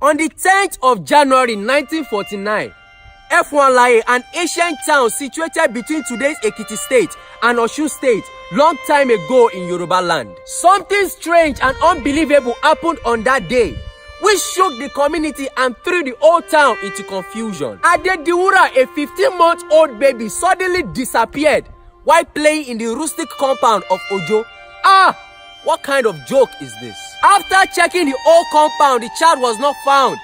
On the 10th of January 1949, F1 an ancient town situated between today's Ekiti State and Osun State, long time ago in Yoruba land. Something strange and unbelievable happened on that day, which shook the community and threw the whole town into confusion. Adediwura, a 15-month-old baby, suddenly disappeared while playing in the rustic compound of Ojo. What kind of joke is this? After checking the whole compound, the child was not found.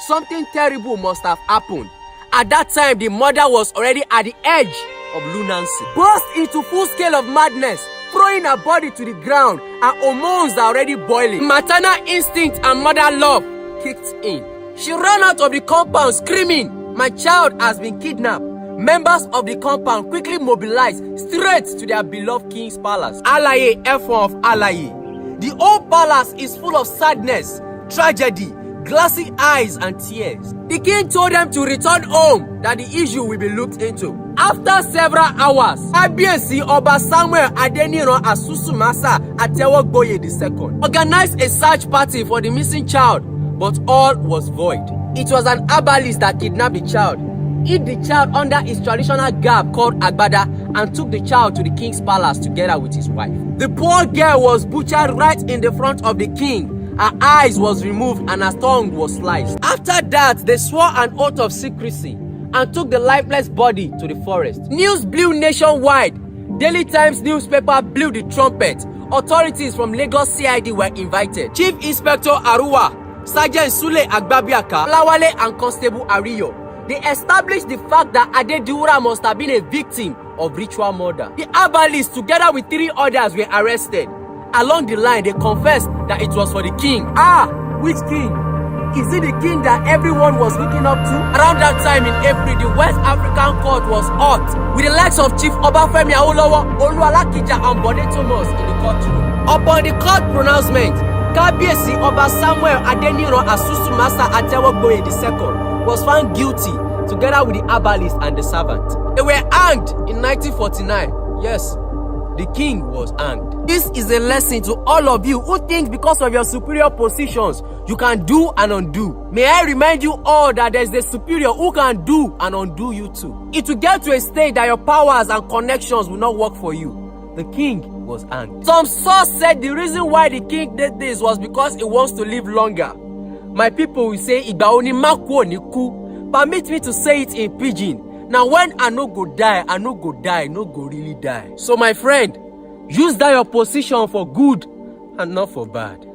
Something terrible must have happened. At that time, the mother was already at the edge of lunacy, burst into full scale of madness, throwing her body to the ground. Her hormones are already boiling. Maternal instinct and mother love kicked in. She ran out of the compound screaming, "My child has been kidnapped." Members of the compound quickly mobilized straight to their beloved king's palace, Alaye, F1 of Alaye. The whole palace is full of sadness, tragedy, glassy eyes and tears. The king told them to return home, that the issue will be looked into. After several hours, Kábíyèsí Ọba Samuel Adeniran Asusumasa Atewogboye II organized a search party for the missing child, but all was void. It was an herbalist that kidnapped the child, hid the child under his traditional garb called Agbada, and took the child to the king's palace together with his wife. The poor girl was butchered right in the front of the king. Her eyes was removed and her tongue was sliced. After that, they swore an oath of secrecy and took the lifeless body to the forest. News blew nationwide. Daily Times newspaper blew the trumpet. Authorities from Lagos CID were invited. Chief Inspector Aruwa, Sergeant Sule Agbabiaka, Lawale and Constable Ariyo. They established the fact that Adediwura must have been a victim of ritual murder. The herbalist, together with 3 others, were arrested. Along the line, they confessed that it was for the king. Which king? Is it the king that everyone was looking up to? Around that time in April, the West African court was hot, with the likes of Chief Obafemi Awolowo, Oluwalakija and Bode Thomas in the courtroom. Upon the court pronouncement, Kábíyèsí Ọba Samuel Adeniran Asusumasa Atewogboye II was found guilty together with the herbalist and the servant. They were hanged in 1949. Yes, the king was hanged. This is a lesson to all of you who think because of your superior positions, you can do and undo. May I remind you all that there is a superior who can do and undo you too. It will get to a stage that your powers and connections will not work for you. The king was hanged. Some source said the reason why the king did this was because he wants to live longer. My people will say, "Igba oni maku oni ku." Permit me to say it in pidgin. Now when I no go die, I no go die, no go really die. So my friend, use that your position for good and not for bad.